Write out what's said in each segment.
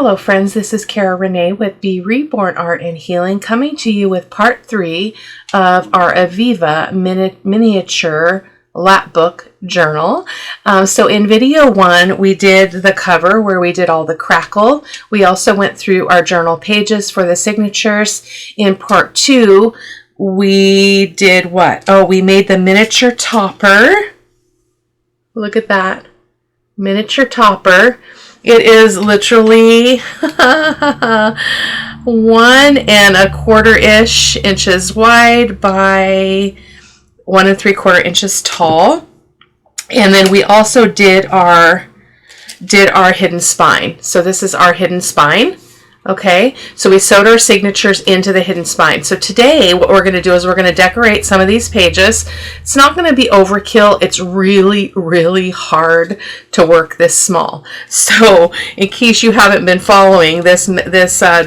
Hello friends, this is Cara-Renee with B.Reborn Art and Healing, coming to you with part 3 of our Aviva miniature lapbook journal. So in video 1 we did the cover where we did all the crackle. We also went through our journal pages for the signatures. In part 2 we did what? Oh, we made the miniature topper. Look at that. Miniature topper. It is literally 1¼ inches wide by 1¾ inches tall. And then we also did our hidden spine. So this is our hidden spine. Okay, so we sewed our signatures into the hidden spine. So today what we're going to do is we're going to decorate some of these pages. It's not going to be overkill. It's really, really hard to work this small. So in case you haven't been following, this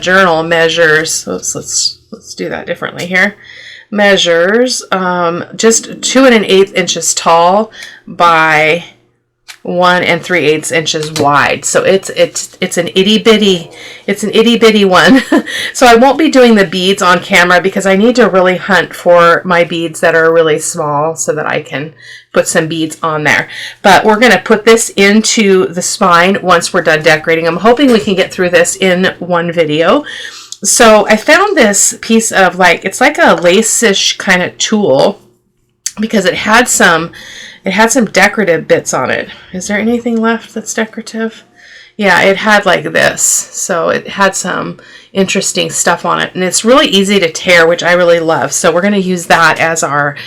journal measures, oops, let's do that differently here. Measures just 2⅛ inches tall by 1�3/8 inches wide. So it's an itty bitty one. So I won't be doing the beads on camera because I need to really hunt for my beads that are really small so that I can put some beads on there. But we're going to put this into the spine once we're done decorating. I'm hoping we can get through this in one video. So I found this piece of it's like a lace-ish kind of tool because it had some decorative bits on it. Is there anything left that's decorative? Yeah, it had like this. So it had some interesting stuff on it. And it's really easy to tear, which I really love. So we're going to use that as our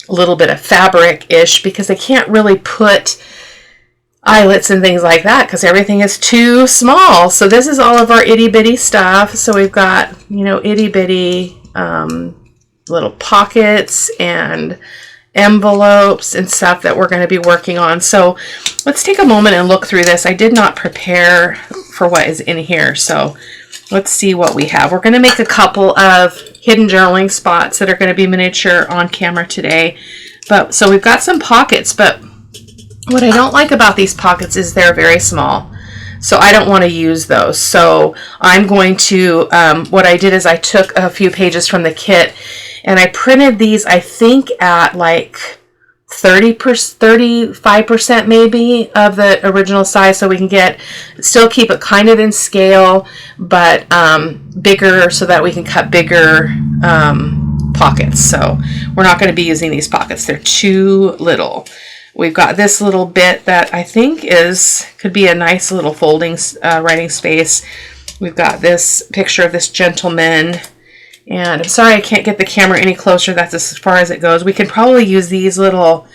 little bit of fabric-ish because I can't really put eyelets and things like that because everything is too small. So this is all of our itty-bitty stuff. So we've got, itty-bitty little pockets and envelopes and stuff that we're going to be working on. So let's take a moment and look through this. I did not prepare for what is in here, so let's see what we have. We're going to make a couple of hidden journaling spots that are going to be miniature on camera today. So we've got some pockets, but what I don't like about these pockets is they're very small. So I don't want to use those. So I'm going to, what I did is I took a few pages from the kit and I printed these, I think, at like 35% maybe of the original size, so we can still keep it kind of in scale, but bigger so that we can cut bigger pockets. So we're not going to be using these pockets. They're too little. We've got this little bit that I think could be a nice little folding writing space. We've got this picture of this gentleman. And I'm sorry I can't get the camera any closer. That's as far as it goes. We could probably use these little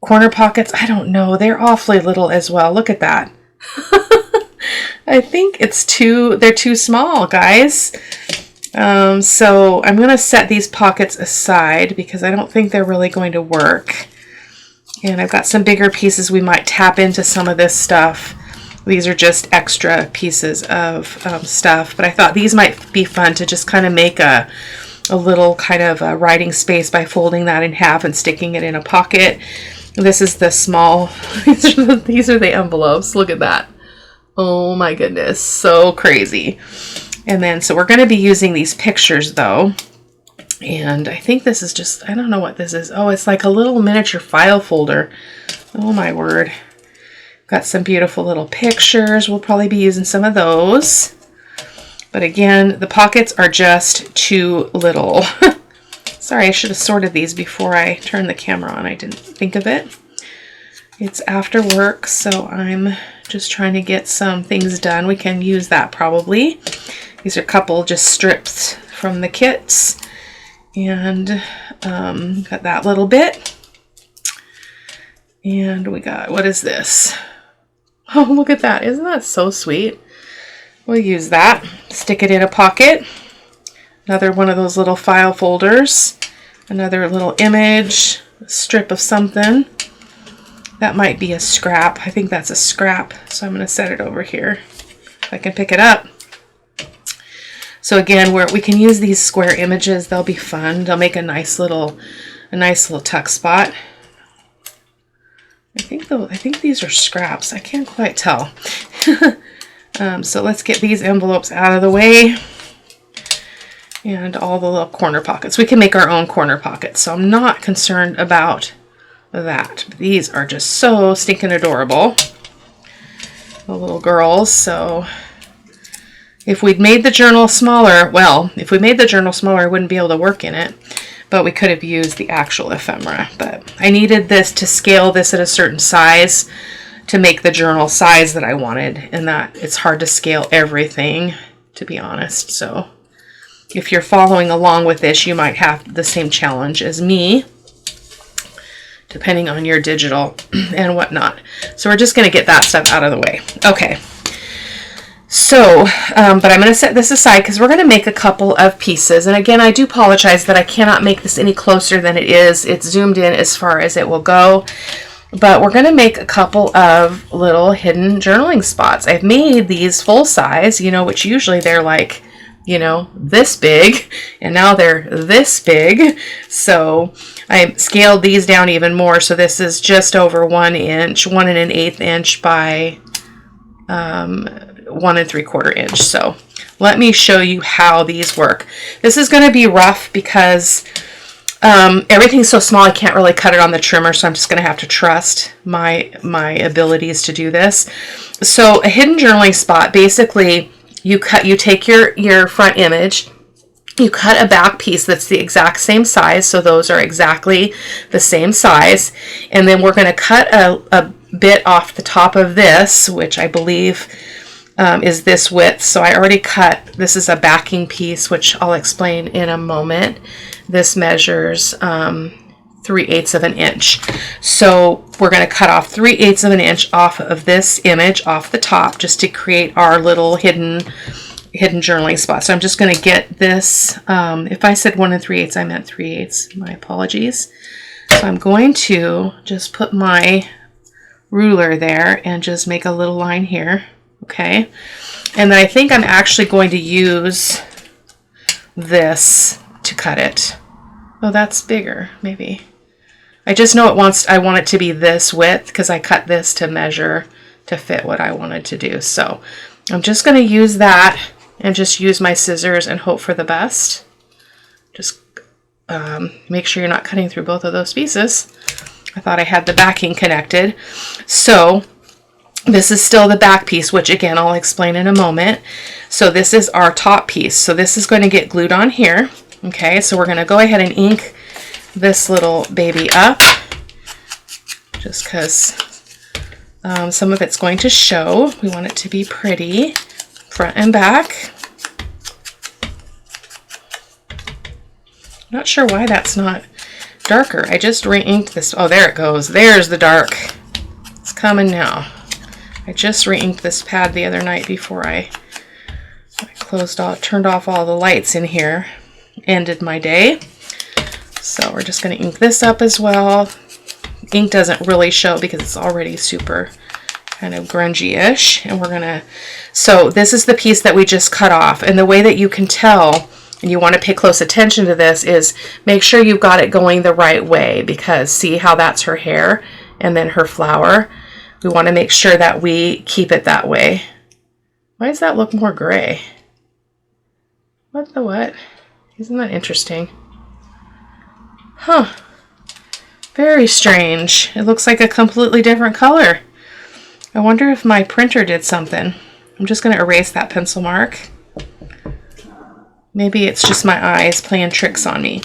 corner pockets. I don't know. They're awfully little as well. Look at that. I think they're too small, guys. So I'm going to set these pockets aside because I don't think they're really going to work. And I've got some bigger pieces. We might tap into some of this stuff. These are just extra pieces of stuff, but I thought these might be fun to just kind of make a little kind of a writing space by folding that in half and sticking it in a pocket. This is the small, these are the envelopes. Look at that. Oh my goodness, so crazy. And then, so we're going to be using these pictures though. And I think this is just, I don't know what this is. Oh, it's like a little miniature file folder. Oh my word. Got some beautiful little pictures. We'll probably be using some of those. But again, the pockets are just too little. Sorry, I should have sorted these before I turned the camera on. I didn't think of it. It's after work, so I'm just trying to get some things done. We can use that probably. These are a couple just strips from the kits. And got that little bit. And we got, what is this? Oh, look at that. Isn't that so sweet? We'll use that. Stick it in a pocket. Another one of those little file folders. Another little image, a strip of something. That might be a scrap. I think that's a scrap. So I'm going to set it over here. If I can pick it up. So again, we can use these square images. They'll be fun. They'll make a nice little tuck spot. I think these are scraps. I can't quite tell. So let's get these envelopes out of the way. And all the little corner pockets. We can make our own corner pockets, so I'm not concerned about that. But these are just so stinking adorable. The little girls. So if we'd made the journal smaller, well, if we made the journal smaller, I wouldn't be able to work in it. But we could have used the actual ephemera. But I needed this to scale this at a certain size to make the journal size that I wanted. And that it's hard to scale everything, to be honest. So if you're following along with this, you might have the same challenge as me, depending on your digital and whatnot. So we're just going to get that stuff out of the way. Okay. So, but I'm going to set this aside because we're going to make a couple of pieces. And again, I do apologize that I cannot make this any closer than it is. It's zoomed in as far as it will go. But we're going to make a couple of little hidden journaling spots. I've made these full size, you know, which usually they're like, you know, this big, and now they're this big. So I scaled these down even more. So this is just over 1 inch, 1 1/8 inch by 1 3/4 inch. So let me show you how these work. This is going to be rough because everything's so small I can't really cut it on the trimmer, so I'm just going to have to trust my abilities to do this. So a hidden journaling spot, basically you take your front image, you cut a back piece that's the exact same size, so those are exactly the same size, and then we're going to cut a bit off the top of this, which I believe is this width. So I already cut, this is a backing piece, which I'll explain in a moment. This measures 3/8 of an inch. So we're going to cut off 3/8 of an inch off of this image off the top just to create our little hidden journaling spot. So I'm just going to get this, if I said 1 3/8, I meant 3/8. My apologies. So I'm going to just put my ruler there and just make a little line here. Okay. And then I think I'm actually going to use this to cut it. Oh, that's bigger, maybe. I just know I want it to be this width because I cut this to measure to fit what I wanted to do. So I'm just going to use that and just use my scissors and hope for the best. Just make sure you're not cutting through both of those pieces. I thought I had the backing connected. So this is still the back piece, which again, I'll explain in a moment. So this is our top piece. So this is going to get glued on here. Okay, so we're going to go ahead and ink this little baby up just because some of it's going to show. We want it to be pretty front and back. Not sure why that's not darker. I just re-inked this. Oh, there it goes. There's the dark. It's coming now. I just re-inked this pad the other night before I turned off all the lights in here. Ended my day. So we're just going to ink this up as well. Ink doesn't really show because it's already super kind of grungy-ish. And we're going to, so this is the piece that we just cut off. And the way that you can tell, and you want to pay close attention to this, is make sure you've got it going the right way, because see how that's her hair and then her flower. We want to make sure that we keep it that way. Why does that look more gray? What the what? Isn't that interesting? Huh. Very strange. It looks like a completely different color. I wonder if my printer did something. I'm just going to erase that pencil mark. Maybe it's just my eyes playing tricks on me.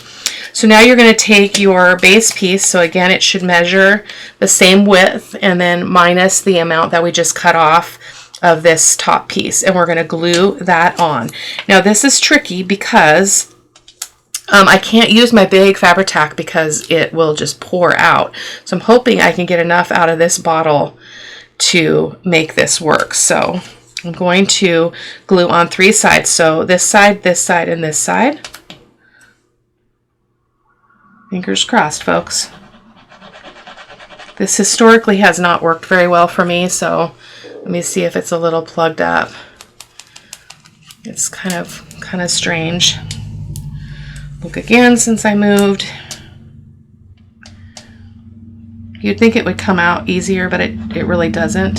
So now you're going to take your base piece. So again, it should measure the same width and then minus the amount that we just cut off of this top piece. And we're going to glue that on. Now this is tricky because I can't use my big Fabri-Tac because it will just pour out. So I'm hoping I can get enough out of this bottle to make this work. So I'm going to glue on 3 sides. So this side, and this side. Fingers crossed, folks. This historically has not worked very well for me, so let me see if it's a little plugged up. It's kind of strange. Look again since I moved. You'd think it would come out easier, but it really doesn't.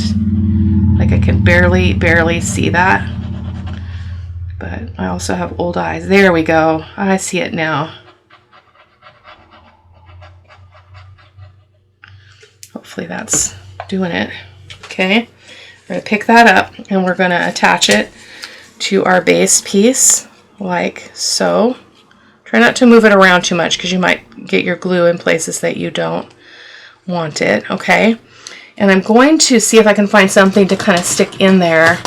Like I can barely see that. But I also have old eyes. There we go. I see it now. Hopefully that's doing it. Okay. We're going to pick that up and we're going to attach it to our base piece like so. Try not to move it around too much because you might get your glue in places that you don't want it. Okay. And I'm going to see if I can find something to kind of stick in there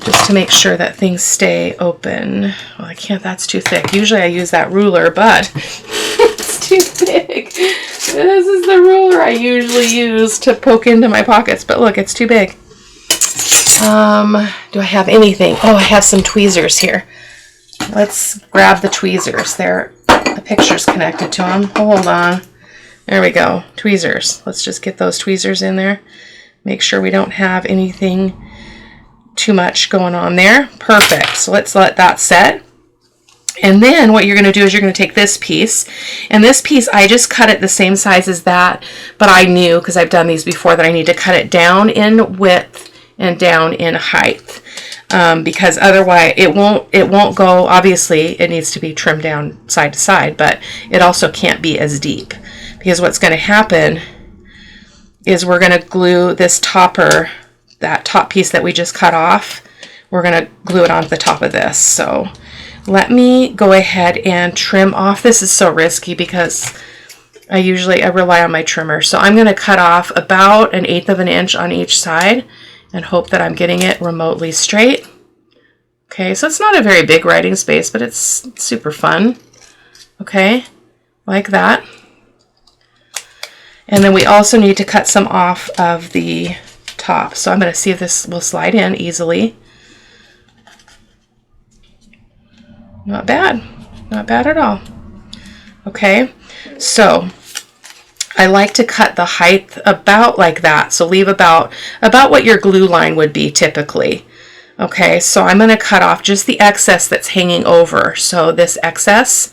just to make sure that things stay open. Well, I can't, that's too thick. Usually I use that ruler, but it's too big. This is the ruler I usually use to poke into my pockets, but look, it's too big. Do I have anything? Oh, I have some tweezers here. Let's grab the tweezers. The picture's connected to them. Hold on. There we go. Tweezers. Let's just get those tweezers in there. Make sure we don't have anything too much going on there. Perfect. So let's let that set. And then what you're going to do is you're going to take this piece, and this piece I just cut it the same size as that, but I knew because I've done these before that I need to cut it down in width and down in height, because otherwise it won't go. Obviously it needs to be trimmed down side to side, but it also can't be as deep, because what's going to happen is we're going to glue this topper, that top piece that we just cut off, we're going to glue it onto the top of this. So let me go ahead and trim off. This is so risky because I rely on my trimmer. So I'm going to cut off about 1/8 of an inch on each side and hope that I'm getting it remotely straight. Okay, so it's not a very big writing space, but it's super fun. Okay, like that. And then we also need to cut some off of the top. So I'm going to see if this will slide in easily. Not bad. Not bad at all. Okay, so I like to cut the height about like that. So leave about what your glue line would be typically. Okay, so I'm going to cut off just the excess that's hanging over. So this excess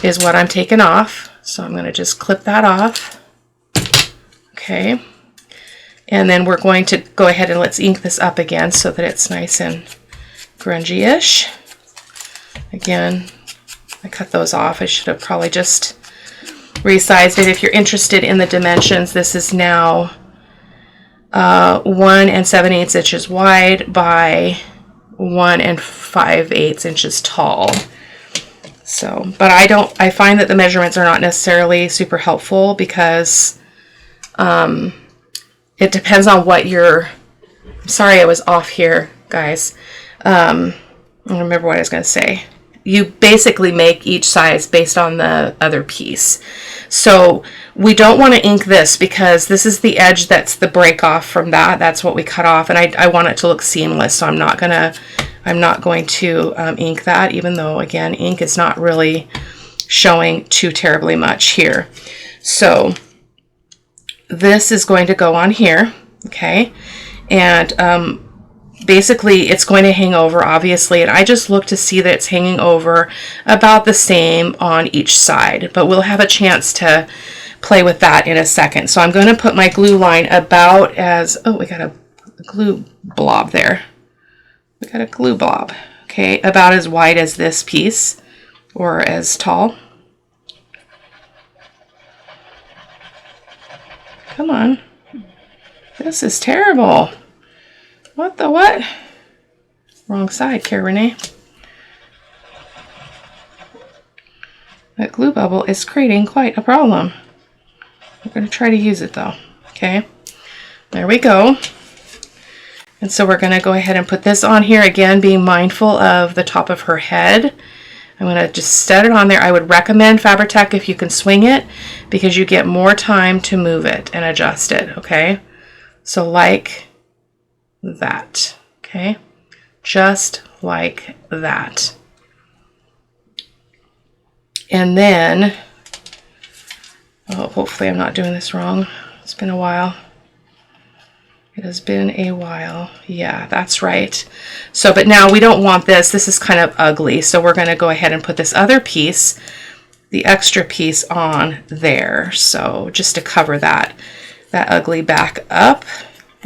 is what I'm taking off. So I'm going to just clip that off. Okay, and then we're going to go ahead and let's ink this up again so that it's nice and grungy-ish. Again, I cut those off. I should have probably just resized it. If you're interested in the dimensions, this is now 1 7/8 inches wide by 1 5/8 inches tall. So, but I find that the measurements are not necessarily super helpful because it depends on what I'm sorry I was off here, guys. I don't remember what I was going to say. You basically make each size based on the other piece. So we don't want to ink this because this is the edge that's the break off from that. That's what we cut off, and I want it to look seamless. So I'm not going to ink that, even though again ink is not really showing too terribly much here. So this is going to go on here, okay, and basically it's going to hang over obviously, and I just look to see that it's hanging over about the same on each side, but we'll have a chance to play with that in a second. So I'm going to put my glue line about as, oh, we got a glue blob there. We got a glue blob, okay, about as wide as this piece or as tall. Come on. This is terrible. What the what? Wrong side, Cara-Renee. That glue bubble is creating quite a problem. We're going to try to use it though. Okay. There we go. And so we're going to go ahead and put this on here again, being mindful of the top of her head. I'm going to just set it on there. I would recommend Fabri-Tac if you can swing it because you get more time to move it and adjust it, okay? So like that, okay? Just like that. And then, oh, hopefully I'm not doing this wrong. It's been a while. It has been a while. Yeah, that's right. So, but now we don't want this. This is kind of ugly. So we're going to go ahead and put this other piece, the extra piece on there. So just to cover that ugly back up.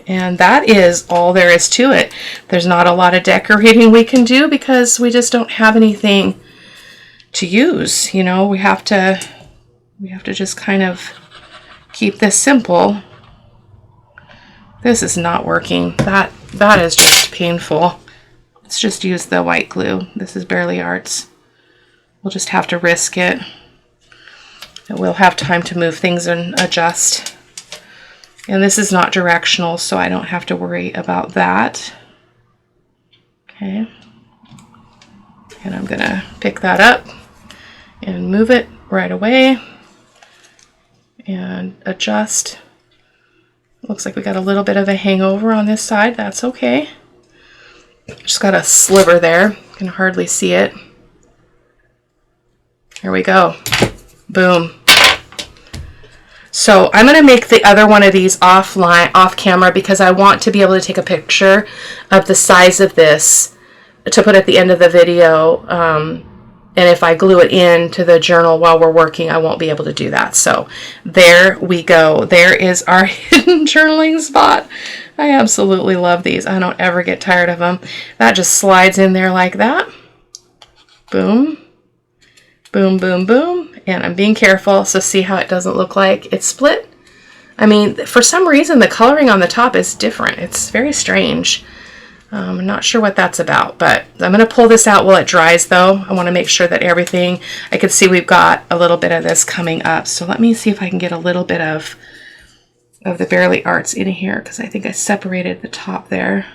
And that is all there is to it. There's not a lot of decorating we can do because we just don't have anything to use. You know, we have to just kind of keep this simple. This is not working. That is just painful. Let's just use the white glue. This is Barely Arts. We'll just have to risk it. And we'll have time to move things and adjust. And this is not directional, so I don't have to worry about that. Okay. And I'm gonna pick that up and move it right away and adjust. Looks like we got a little bit of a hangover on this side. That's okay. Just got a sliver there. You can hardly see it. Here we go. Boom. So I'm going to make the other one of these off camera because I want to be able to take a picture of the size of this to put at the end of the video. And if I glue it into the journal while we're working, I won't be able to do that. So there we go. There is our hidden journaling spot. I absolutely love these. I don't ever get tired of them. That just slides in there like that. Boom. Boom, boom, boom. And I'm being careful, so see how it doesn't look like it's split? I mean, for some reason, the coloring on the top is different. It's very strange. I'm not sure what that's about, but I'm going to pull this out while it dries, though. I want to make sure that everything, I can see we've got a little bit of this coming up. So let me see if I can get a little bit of the Barely Arts in here, because I think I separated the top there.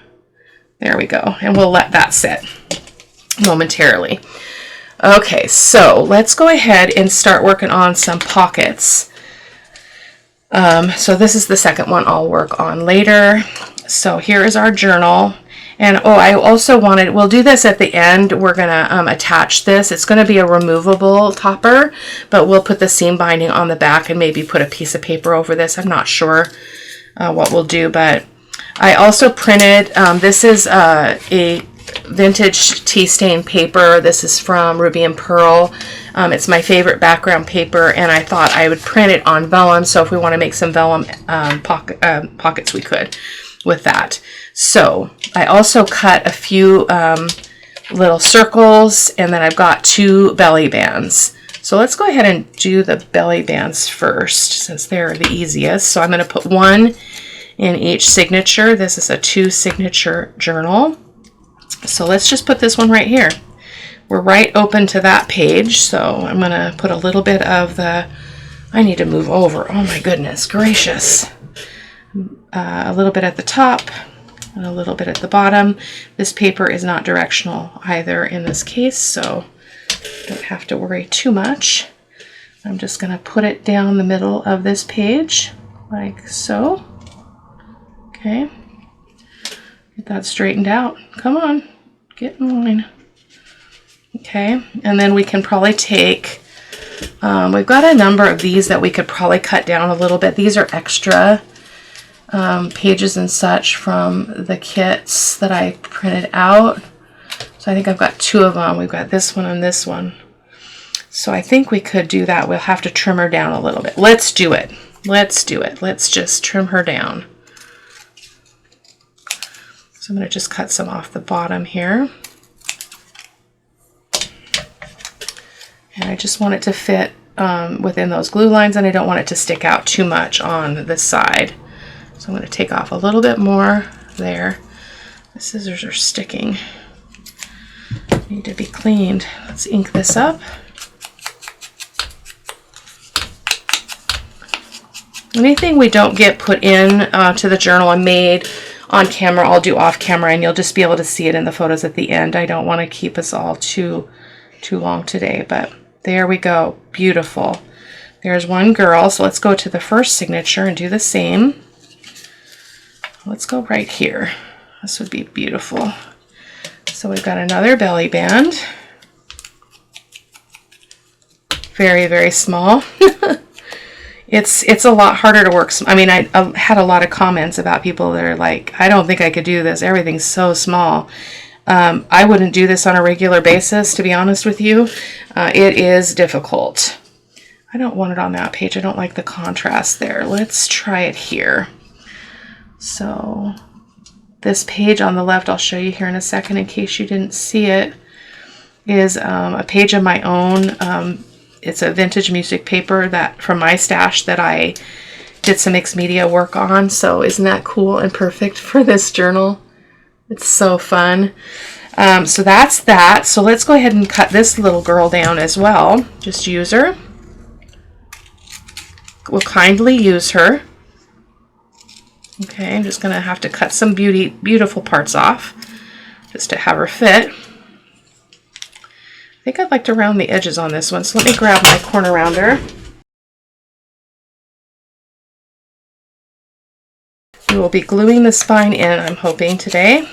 There we go. And we'll let that sit momentarily. Okay, so let's go ahead and start working on some pockets. So this is the second one I'll work on later. So here is our journal. And oh, I also wanted, we'll do this at the end. We're going to attach this. It's going to be a removable topper, but we'll put the seam binding on the back and maybe put a piece of paper over this. I'm not sure what we'll do, but I also printed, this is a vintage tea stain paper. This is from Ruby and Pearl. It's my favorite background paper, and I thought I would print it on vellum, so if we want to make some vellum pockets, we could with that. So I also cut a few little circles, and then I've got 2 belly bands. So let's go ahead and do the belly bands first, since they're the easiest. So I'm going to put 1 in each signature. This is a 2 signature journal. So let's just put this one right here. We're right open to that page, so I'm going to put a little bit of the, I need to move over, oh my goodness gracious. A little bit at the top and a little bit at the bottom. This paper is not directional either in this case, so don't have to worry too much. I'm just going to put it down the middle of this page like so. Okay. Get that straightened out. Come on, get in line. Okay, and then we can probably take, we've got a number of these that we could probably cut down a little bit. These are extra pages and such from the kits that I printed out. So I think I've got 2 of them. We've got this one and this one. So I think we could do that. We'll have to trim her down a little bit. Let's do it. Let's do it. Let's just trim her down. So I'm going to just cut some off the bottom here. And I just want it to fit within those glue lines, and I don't want it to stick out too much on this side. So I'm going to take off a little bit more there. The scissors are sticking. Need to be cleaned. Let's ink this up. Anything we don't get put in to the journal I made on camera, I'll do off camera, and you'll just be able to see it in the photos at the end. I don't want to keep us all too long today, but there we go. Beautiful. There's one girl. So let's go to the first signature and do the same. Let's go right here. This would be beautiful. So we've got another belly band. Very, very small. It's a lot harder to work. I mean, I had a lot of comments about people that are like, I don't think I could do this. Everything's so small. I wouldn't do this on a regular basis, to be honest with you. It is difficult. I don't want it on that page. I don't like the contrast there. Let's try it here. So this page on the left, I'll show you here in a second in case you didn't see it, is a page of my own. It's a vintage music paper that from my stash that I did some mixed media work on. So isn't that cool and perfect for this journal? It's so fun. So that's that. So let's go ahead and cut this little girl down as well. Just use her. We'll kindly use her. Okay, I'm just going to have to cut some beautiful parts off just to have her fit. I think I'd like to round the edges on this one, so let me grab my corner rounder. We will be gluing the spine in, I'm hoping, today.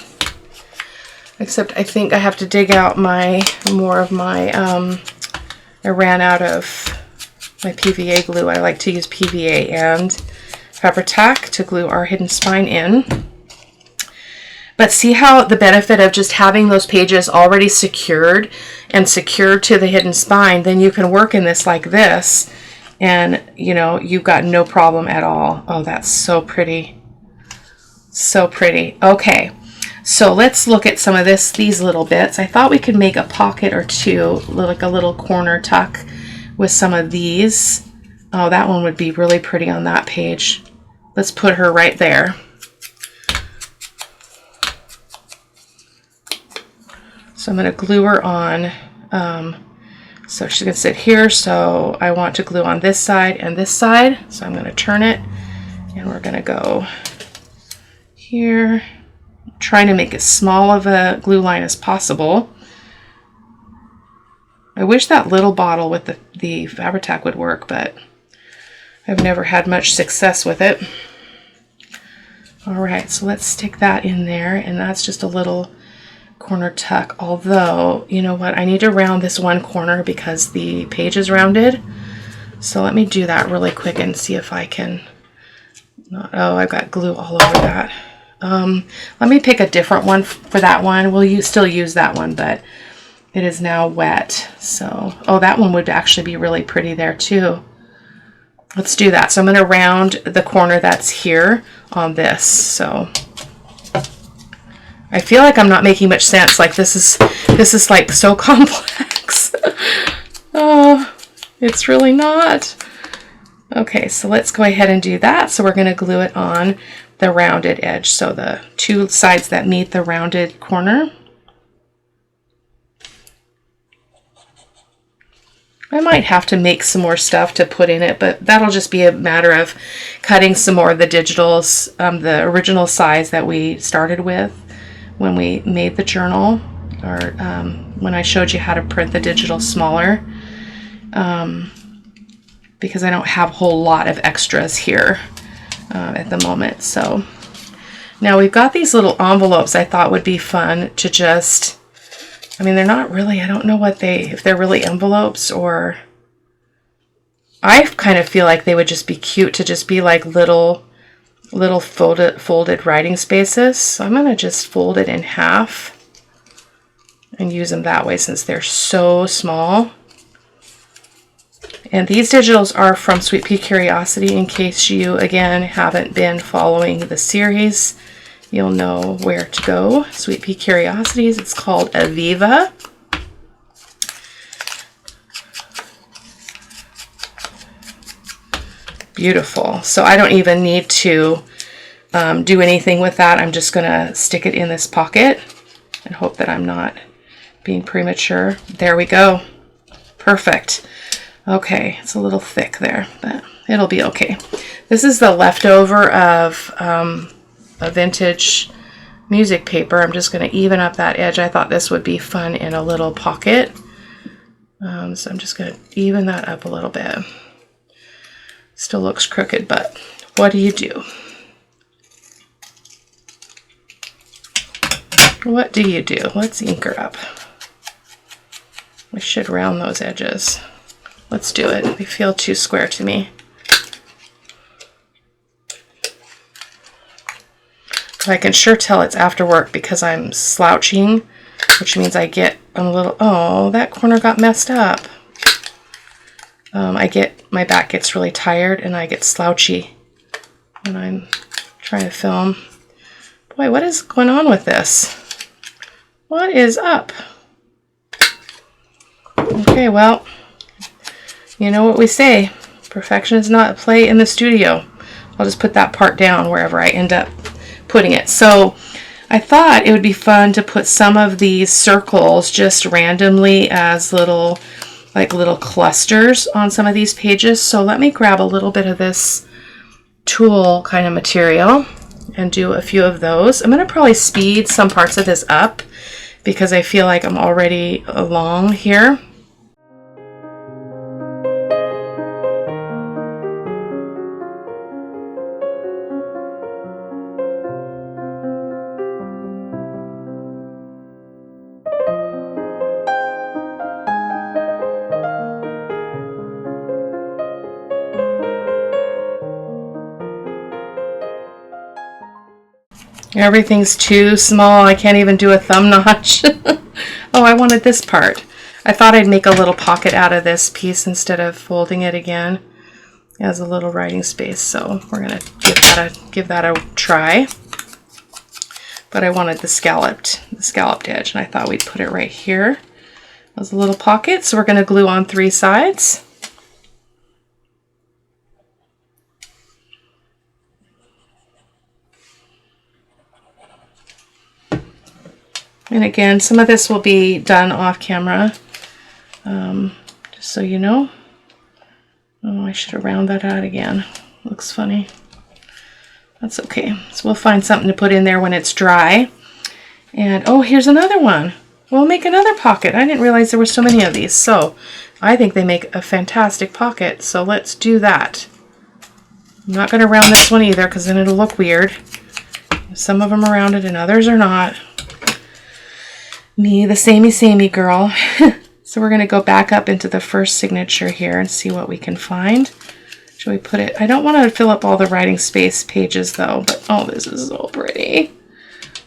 Except I think I have to dig out more of my, I ran out of my PVA glue. I like to use PVA and Fabri-Tac to glue our hidden spine in. But see how the benefit of just having those pages already secured and secured to the hidden spine, then you can work in this like this and you know, you've got no problem at all. Oh, that's so pretty. So pretty. Okay, so let's look at some of these little bits. I thought we could make a pocket or two, like a little corner tuck with some of these. Oh, that one would be really pretty on that page. Let's put her right there. So I'm going to glue her on. So she's going to sit here. So I want to glue on this side and this side. So I'm going to turn it and we're going to go here. Trying to make as small of a glue line as possible. I wish that little bottle with the Fabri-Tac would work, but I've never had much success with it. All right, so let's stick that in there, and that's just a little corner tuck. Although, you know what, I need to round this one corner because the page is rounded. So let me do that really quick and see if I can. Oh, I've got glue all over that. Let me pick a different one for that one. We'll still use that one, but it is now wet. So, oh, that one would actually be really pretty there too. Let's do that. So I'm going to round the corner that's here on this. So I feel like I'm not making much sense. Like this is like so complex. Oh, it's really not. Okay, so let's go ahead and do that. So we're going to glue it on the rounded edge. So the two sides that meet the rounded corner. I might have to make some more stuff to put in it, but that'll just be a matter of cutting some more of the digitals, the original size that we started with when we made the journal, or when I showed you how to print the digital smaller, because I don't have a whole lot of extras here at the moment. So now we've got these little envelopes I thought would be fun to just, I mean, they're not really, I don't know what if they're really envelopes, or I kind of feel like they would just be cute to just be like little folded writing spaces. So I'm going to just fold it in half and use them that way since they're so small. And these digitals are from Sweet Pea Curiosity. In case you, again, haven't been following the series, you'll know where to go. Sweet Pea Curiosities. It's called Aviva. Beautiful. So I don't even need to do anything with that. I'm just going to stick it in this pocket and hope that I'm not being premature. There we go. Perfect. Okay, it's a little thick there, but it'll be okay. This is the leftover of a vintage music paper. I'm just going to even up that edge. I thought this would be fun in a little pocket. So I'm just going to even that up a little bit. Still looks crooked, but what do you do? What do you do? Let's ink her up. We should round those edges. Let's do it. They feel too square to me. I can sure tell it's after work because I'm slouching, which means I get a little, oh, that corner got messed up. My back gets really tired and I get slouchy when I'm Try to film. Boy, what is going on with this? What is up? Okay, well, you know what we say. Perfection is not a play in the studio. I'll just put that part down wherever I end up putting it. So I thought it would be fun to put some of these circles just randomly as little clusters on some of these pages. So let me grab a little bit of this tulle kind of material and do a few of those. I'm going to probably speed some parts of this up because I feel like I'm already along here. Everything's too small. I can't even do a thumb notch. Oh, I wanted this part. I thought I'd make a little pocket out of this piece instead of folding it again as a little writing space. So we're gonna give that a try. But I wanted the scalloped edge, and I thought we'd put it right here as a little pocket. So we're gonna glue on 3 sides. And again, some of this will be done off camera, just so you know. Oh, I should have rounded that out again. Looks funny. That's okay. So we'll find something to put in there when it's dry. And oh, here's another one. We'll make another pocket. I didn't realize there were so many of these. So I think they make a fantastic pocket. So let's do that. I'm not going to round this one either because then it'll look weird. Some of them are rounded and others are not. Me, the samey girl. So we're going to go back up into the first signature here and see what we can find. Should we put it? I don't want to fill up all the writing space pages though, but oh, this is so pretty.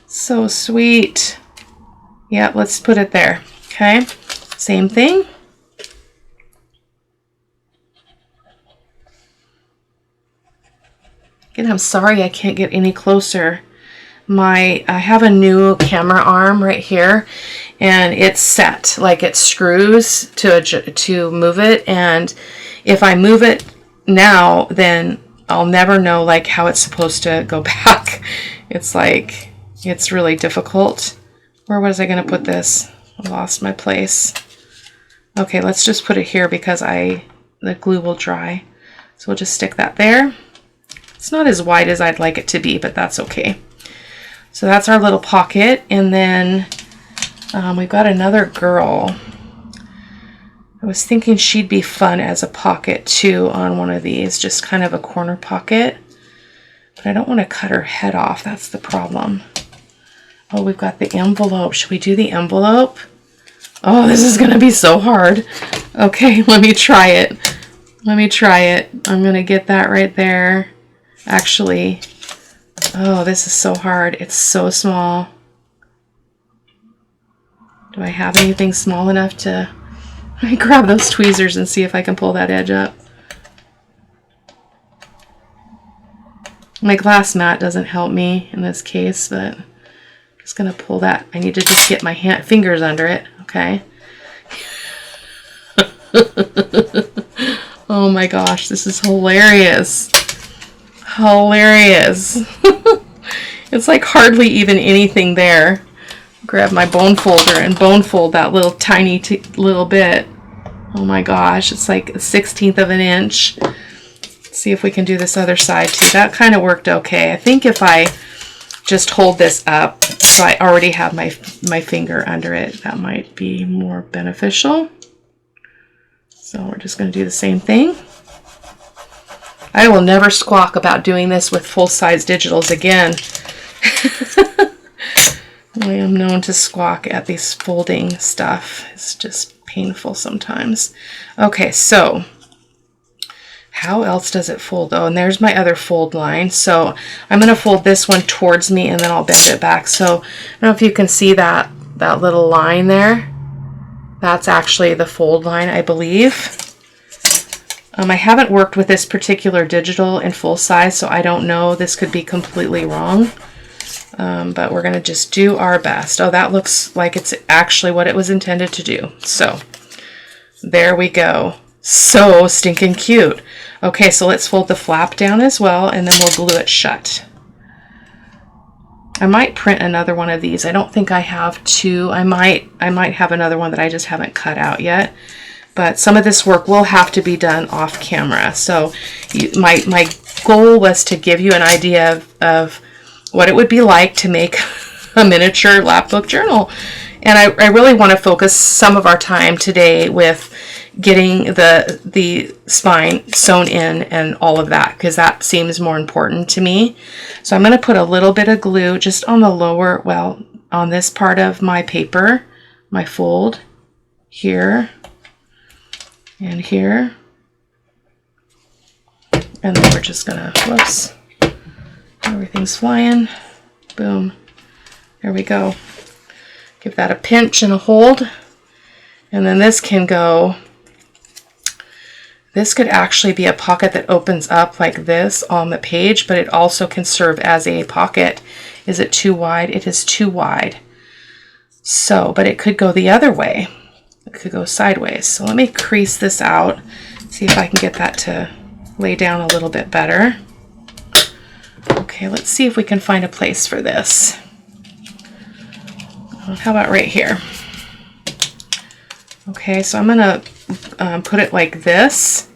So sweet. Yeah, let's put it there. Okay, same thing. Again, I'm sorry I can't get any closer. I have a new camera arm right here, and it's set, like it screws to move it, and if I move it now, then I'll never know like how it's supposed to go back. It's like, it's really difficult. Where was I going to put this? I lost my place. Okay, let's just put it here because the glue will dry. So we'll just stick that there. It's not as wide as I'd like it to be, but that's okay. So that's our little pocket, and then we've got another girl. I was thinking she'd be fun as a pocket too on one of these, just kind of a corner pocket. But I don't want to cut her head off, that's the problem. Oh, we've got the envelope. Should we do the envelope? Oh, this is going to be so hard. Okay, let me try it. I'm going to get that right there. Actually, oh, this is so hard. It's so small. Do I have anything small enough to... Let me grab those tweezers and see if I can pull that edge up. My glass mat doesn't help me in this case, but I'm just going to pull that. I need to just get my fingers under it. Okay. Oh my gosh, this is hilarious. Hilarious. It's like hardly even anything there. Grab my bone folder and bone fold that little tiny little bit. Oh my gosh, it's like a 1/16 of an inch. Let's see if we can do this other side too. That kind of worked okay. I think if I just hold this up so I already have my finger under it, that might be more beneficial. So we're just going to do the same thing. I will never squawk about doing this with full-size digitals again. I am known to squawk at these folding stuff. It's just painful sometimes. Okay, so how else does it fold? Oh, and there's my other fold line. So I'm going to fold this one towards me and then I'll bend it back. So I don't know if you can see that little line there. That's actually the fold line, I believe. I haven't worked with this particular digital in full size, so I don't know. This could be completely wrong. But we're going to just do our best. Oh, that looks like it's actually what it was intended to do. So there we go. So stinking cute. Okay, so let's fold the flap down as well, and then we'll glue it shut. I might print another one of these. I don't think I have two. I might have another one that I just haven't cut out yet. But some of this work will have to be done off camera. So my goal was to give you an idea of what it would be like to make a miniature lapbook journal. And I really want to focus some of our time today with getting the spine sewn in and all of that, because that seems more important to me. So I'm going to put a little bit of glue just on the lower, well, on this part of my paper, my fold, here and here. And then we're just going to, whoops, everything's flying. Boom. There we go. Give that a pinch and a hold. And then this can go, this could actually be a pocket that opens up like this on the page, but it also can serve as a pocket. Is it too wide? It is too wide. So, but it could go the other way. It could go sideways. So let me crease this out, see if I can get that to lay down a little bit better. Okay, let's see if we can find a place for this. How about right here? Okay, so I'm gonna put it like this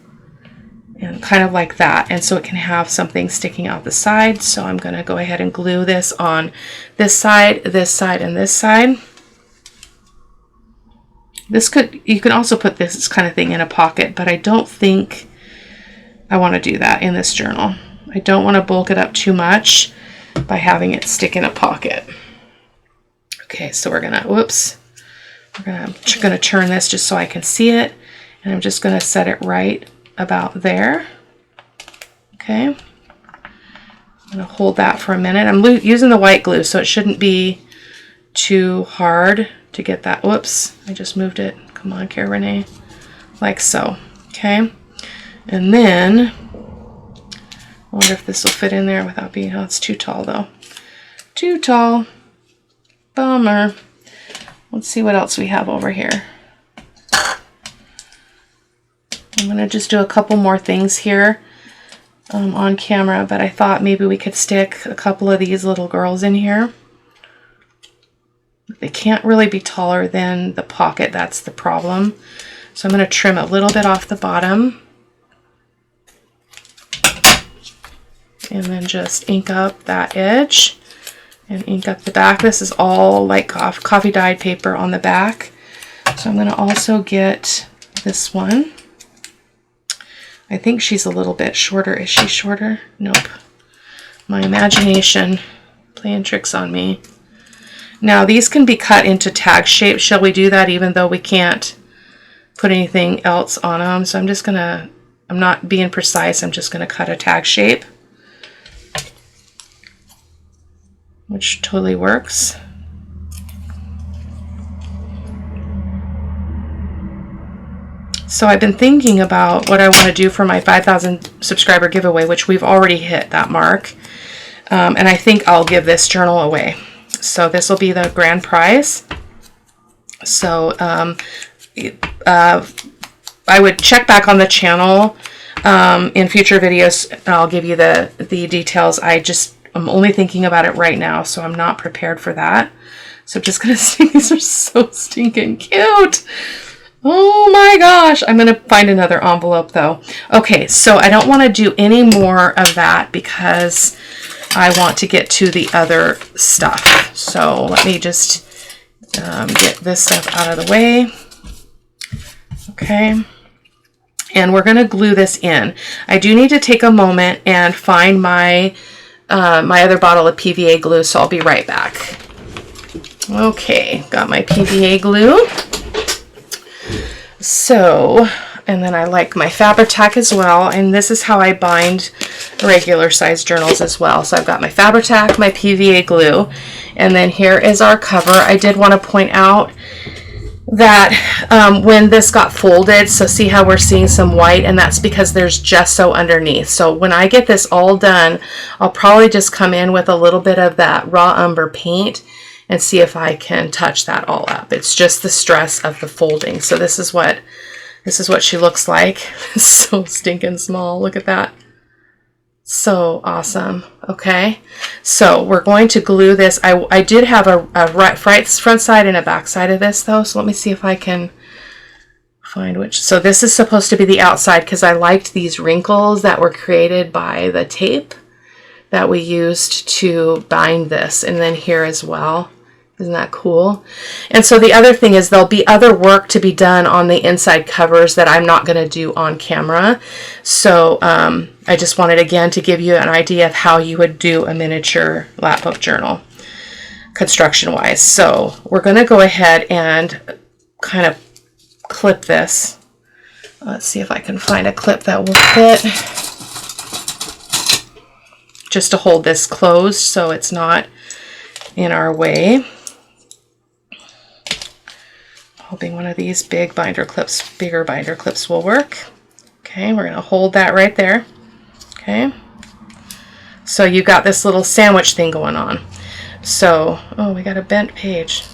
and kind of like that, and so it can have something sticking out the side. So I'm gonna go ahead and glue this on this side, and this side. This could, you can also put this kind of thing in a pocket, but I don't think I want to do that in this journal. I don't want to bulk it up too much by having it stick in a pocket. Okay, so we're gonna, whoops, we're gonna turn this just so I can see it, and I'm just gonna set it right about there. Okay, I'm gonna hold that for a minute. I'm using the white glue, so it shouldn't be too hard to get that. Whoops, I just moved it. Come on, Cara-Renee, like so. Okay, and then I wonder if this will fit in there without being, oh, it's too tall though. Too tall. Bummer. Let's see what else we have over here. I'm going to just do a couple more things here on camera, but I thought maybe we could stick a couple of these little girls in here. They can't really be taller than the pocket, that's the problem. So I'm going to trim a little bit off the bottom. And then just ink up that edge and ink up the back. This is all like coffee dyed paper on the back. So I'm going to also get this one. I think she's a little bit shorter. Is she shorter? Nope. My imagination playing tricks on me. Now these can be cut into tag shape. Shall we do that even though we can't put anything else on them? So I'm just going to, I'm not being precise. I'm just going to cut a tag shape, which totally works. So I've been thinking about what I want to do for my 5,000 subscriber giveaway, which we've already hit that mark. And I think I'll give this journal away. So this will be the grand prize. So I would check back on the channel in future videos, and I'll give you the details. I'm only thinking about it right now, so I'm not prepared for that. So I'm just gonna say these are so stinking cute. Oh my gosh, I'm gonna find another envelope though. Okay, so I don't want to do any more of that because I want to get to the other stuff. So let me just get this stuff out of the way. Okay. And we're gonna glue this in. I do need to take a moment and find my my other bottle of PVA glue, so I'll be right back. Okay, got my PVA glue. So, and then I like my Fabri-Tac as well, and this is how I bind regular size journals as well. So I've got my Fabri-Tac, my PVA glue, and then here is our cover. I did want to point out that when this got folded, so see how we're seeing some white, and that's because there's gesso underneath. So when I get this all done, I'll probably just come in with a little bit of that raw umber paint and see if I can touch that all up. It's just the stress of the folding. So this is what she looks like. So stinking small. Look at that. So awesome. Okay, so we're going to glue this. I did have a front side and a back side of this though, so let me see if I can find which. So this is supposed to be the outside because I liked these wrinkles that were created by the tape that we used to bind this, and then here as well. Isn't that cool? And so the other thing is there'll be other work to be done on the inside covers that I'm not going to do on camera. So I just wanted again to give you an idea of how you would do a miniature lapbook journal construction wise. So we're going to go ahead and kind of clip this. Let's see if I can find a clip that will fit, just to hold this closed so it's not in our way. Hoping one of these bigger binder clips will work. Okay, we're going to hold that right there. Okay, so you got this little sandwich thing going on. So, oh, we got a bent page.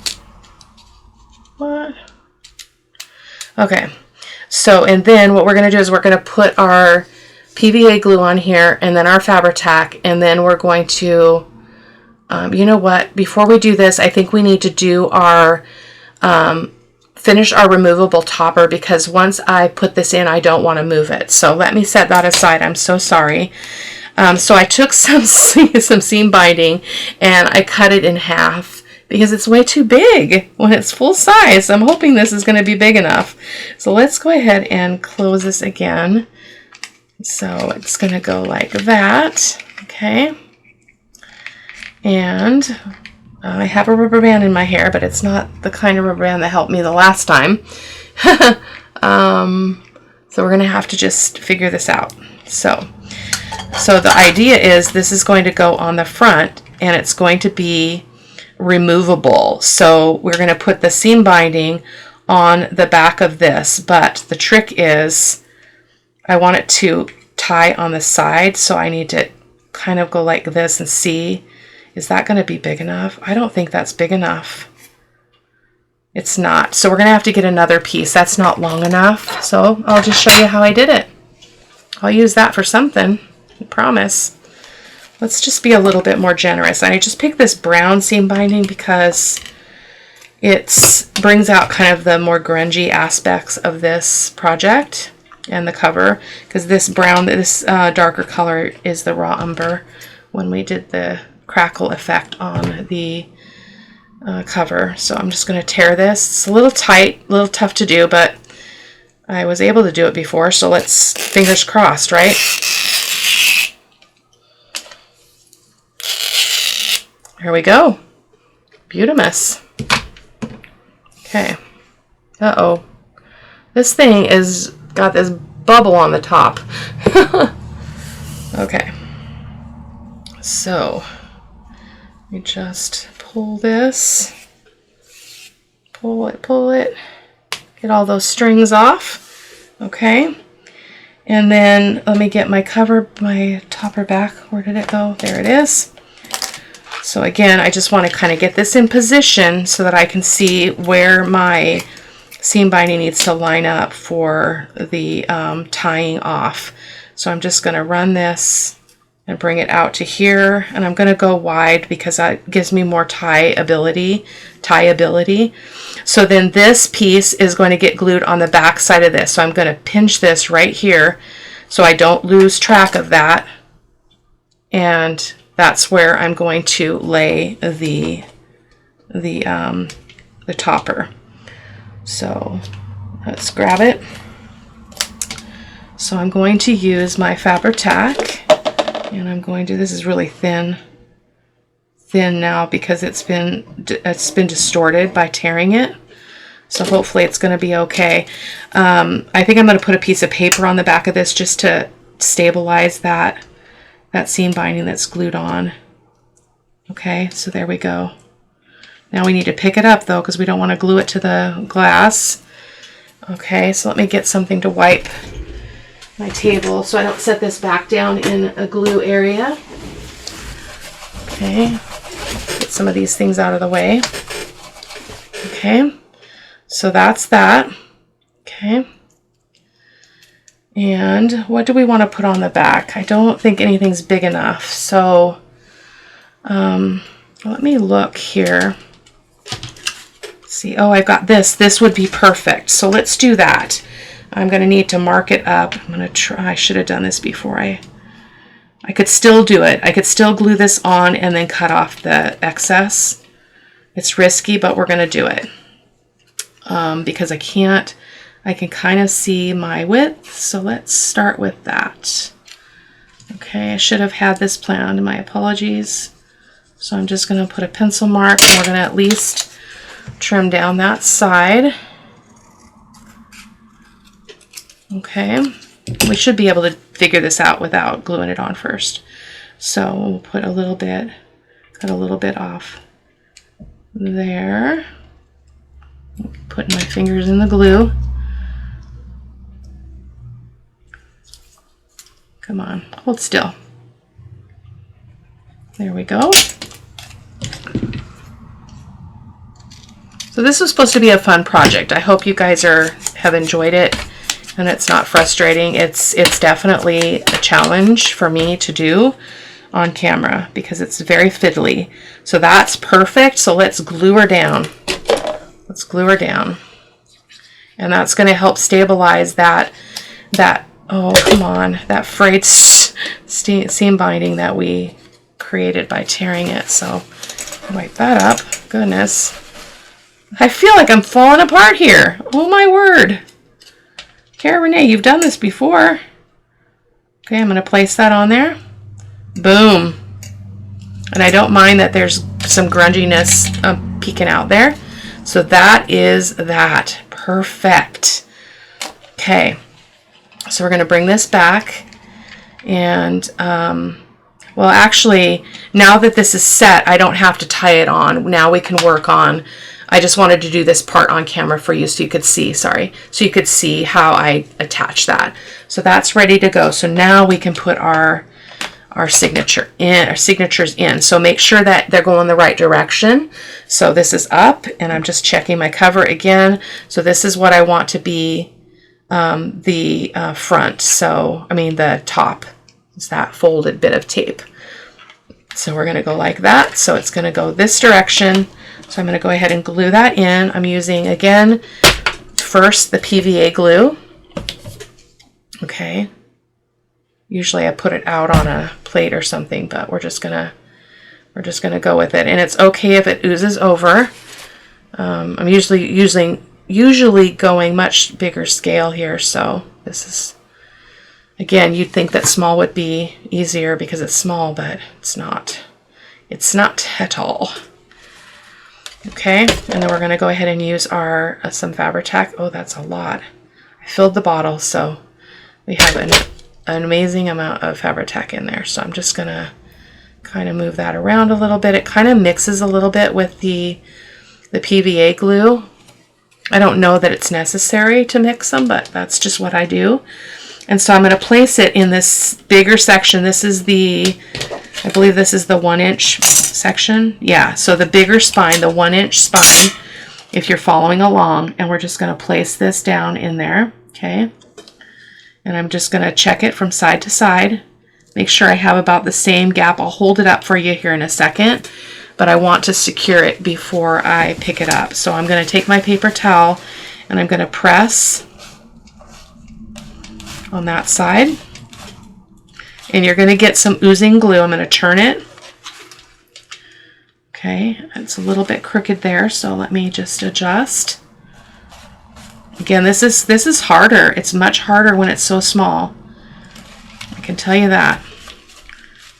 What? Okay, so and then what we're going to do is we're going to put our PVA glue on here, and then our Fabri-Tac, and then we're going to, you know what? Before we do this, I think we need to do our finish our removable topper, because once I put this in, I don't want to move it. So let me set that aside. I'm so sorry. So I took some seam binding and I cut it in half because it's way too big when it's full size. I'm hoping this is going to be big enough. So let's go ahead and close this again. So it's going to go like that. Okay. And I have a rubber band in my hair, but it's not the kind of rubber band that helped me the last time. So we're going to have to just figure this out. So the idea is this is going to go on the front and it's going to be removable. So we're going to put the seam binding on the back of this, but the trick is I want it to tie on the side. So I need to kind of go like this and see, is that going to be big enough? I don't think that's big enough. It's not. So we're going to have to get another piece. That's not long enough. So I'll just show you how I did it. I'll use that for something. I promise. Let's just be a little bit more generous. And I just picked this brown seam binding because it brings out kind of the more grungy aspects of this project and the cover. Because this brown, this darker color is the raw umber when we did the crackle effect on the cover. So I'm just going to tear this. It's a little tight, a little tough to do, but I was able to do it before, so let's, fingers crossed, right? Here we go. Beautimous. Okay. Uh-oh. This thing is got this bubble on the top. Okay. So we just pull this, pull it, get all those strings off. Okay. And then let me get my cover, my topper back. Where did it go? There it is. So again, I just want to kind of get this in position so that I can see where my seam binding needs to line up for the tying off. So I'm just going to run this and bring it out to here, and I'm going to go wide because that gives me more tie ability. So then this piece is going to get glued on the back side of this. So I'm going to pinch this right here so I don't lose track of that, and that's where I'm going to lay the topper. So let's grab it. So I'm going to use my Fabri-Tac. And I'm going to, this is really thin now because it's been distorted by tearing it. So hopefully it's going to be okay. I think I'm going to put a piece of paper on the back of this just to stabilize that seam binding that's glued on. Okay, so there we go. Now we need to pick it up though, because we don't want to glue it to the glass. Okay, so let me get something to wipe my table so I don't set this back down in a glue area. Okay, get some of these things out of the way. Okay, so that's that. Okay. And what do we want to put on the back? I don't think anything's big enough. So let me look here. See, oh, I've got this. This would be perfect. So let's do that. I'm going to need to mark it up. I'm going to try. I should have done this before. I could still do it. I could still glue this on and then cut off the excess. It's risky, but we're going to do it because I can kind of see my width. So let's start with that. Okay, I should have had this planned. My apologies. So I'm just going to put a pencil mark and we're going to at least trim down that side. Okay, we should be able to figure this out without gluing it on first. So we'll put a little bit, cut a little bit off there. Putting my fingers in the glue. Come on, hold still. There we go. So this was supposed to be a fun project. I hope you guys have enjoyed it and it's not frustrating. It's definitely a challenge for me to do on camera because it's very fiddly. So that's perfect. So let's glue her down. Let's glue her down. And that's going to help stabilize that oh, come on, that frayed seam binding that we created by tearing it. So wipe that up. Goodness. I feel like I'm falling apart here. Oh my word. Cara-Renee, you've done this before. Okay, I'm going to place that on there. Boom. And I don't mind that there's some grunginess peeking out there. So that is that. Perfect. Okay. So we're going to bring this back. And, well, actually, now that this is set, I don't have to tie it on. Now we can work on... I just wanted to do this part on camera for you so you could see, sorry, so you could see how I attach that. So that's ready to go. So now we can put our signature in, our signatures in. So make sure that they're going the right direction. So this is up and I'm just checking my cover again. So this is what I want to be the front. So, I mean the top is that folded bit of tape. So we're going to go like that. So it's going to go this direction. So I'm going to go ahead and glue that in. I'm using, again, first the PVA glue. Okay. Usually I put it out on a plate or something, but we're just gonna go with it. And it's okay if it oozes over. I'm usually going much bigger scale here, so this is, again, you'd think that small would be easier because it's small, but it's not. It's not at all. Okay, and then we're going to go ahead and use our some Fabri-Tac. Oh, that's a lot. I filled the bottle, so we have an amazing amount of Fabri-Tac in there. So I'm just going to kind of move that around a little bit. It kind of mixes a little bit with the PVA glue. I don't know that it's necessary to mix them, but that's just what I do. And so I'm going to place it in this bigger section. This is I believe this is the 1-inch section. Yeah, so the bigger spine, the 1-inch spine, if you're following along, and we're just going to place this down in there, okay? And I'm just going to check it from side to side, make sure I have about the same gap. I'll hold it up for you here in a second, but I want to secure it before I pick it up. So I'm going to take my paper towel and I'm going to press on that side. And you're going to get some oozing glue. I'm going to turn it. Okay, it's a little bit crooked there, so let me just adjust. Again, this is harder. It's much harder when it's so small. I can tell you that.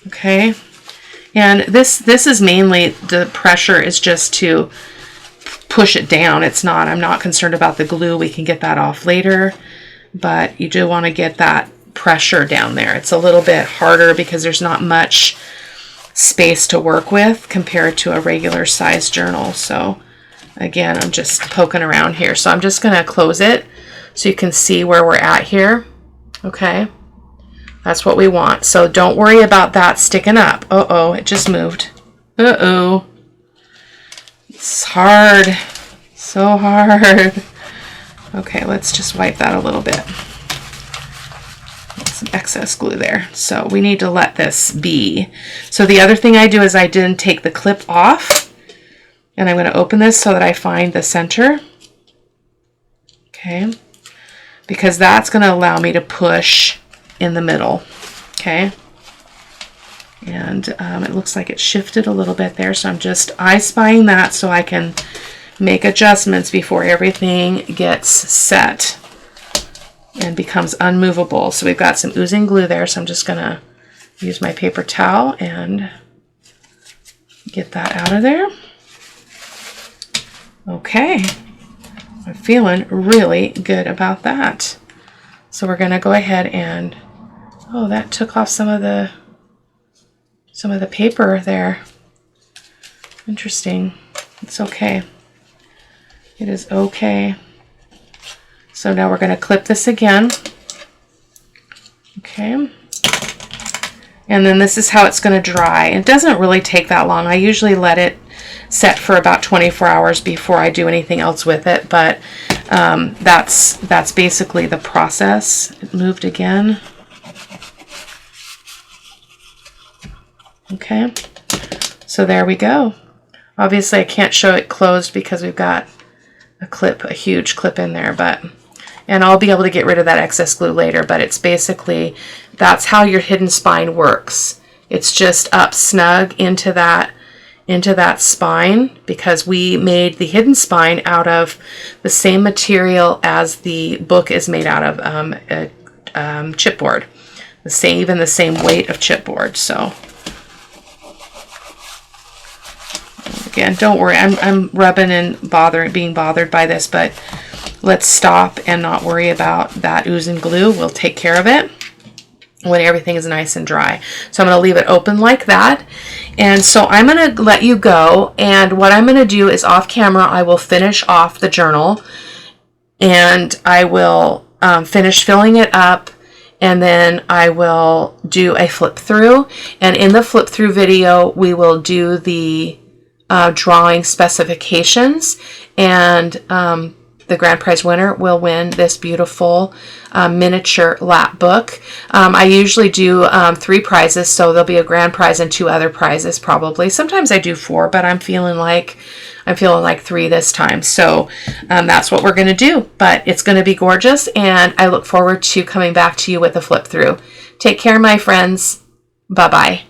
Okay, and this is mainly, the pressure is just to push it down. It's not, I'm not concerned about the glue. We can get that off later, but you do want to get that pressure down there. It's a little bit harder because there's not much space to work with compared to a regular size journal. So again, I'm just poking around here. So I'm just going to close it so you can see where we're at here. Okay. That's what we want. So don't worry about that sticking up. Uh-oh, it just moved. Uh-oh. It's hard. So hard. Okay, let's just wipe that a little bit. Some excess glue there. So we need to let this be. So the other thing I do is I didn't take the clip off. And I'm going to open this so that I find the center. Okay. Because that's going to allow me to push in the middle. Okay. And it looks like it shifted a little bit there. So I'm just I-spying that so I can make adjustments before everything gets set and becomes unmovable. So we've got some oozing glue there. So I'm just going to use my paper towel and get that out of there. Okay. I'm feeling really good about that. So we're going to go ahead and, oh, that took off some of the paper there. Interesting. It's okay. It is okay. So now we're going to clip this again. Okay. And then this is how it's going to dry. It doesn't really take that long. I usually let it set for about 24 hours before I do anything else with it, but that's basically the process. It moved again. Okay. So there we go. Obviously I can't show it closed because we've got a huge clip in there, and I'll be able to get rid of that excess glue later, but it's basically, that's how your hidden spine works. It's just up snug into that spine, because we made the hidden spine out of the same material as the book is made out of, chipboard. Even the same weight of chipboard. So again, don't worry, I'm rubbing and being bothered by this, but let's stop and not worry about that ooze and glue. We'll take care of it when everything is nice and dry. So I'm going to leave it open like that. And so I'm going to let you go. And what I'm going to do is off camera, I will finish off the journal and I will finish filling it up. And then I will do a flip through. And in the flip through video, we will do the drawing specifications, and the grand prize winner will win this beautiful miniature lap book. I usually do 3 prizes, so there'll be a grand prize and 2 other prizes probably. Sometimes I do 4, but I'm feeling like 3 this time. So that's what we're going to do, but it's going to be gorgeous, and I look forward to coming back to you with a flip through. Take care, my friends. Bye-bye.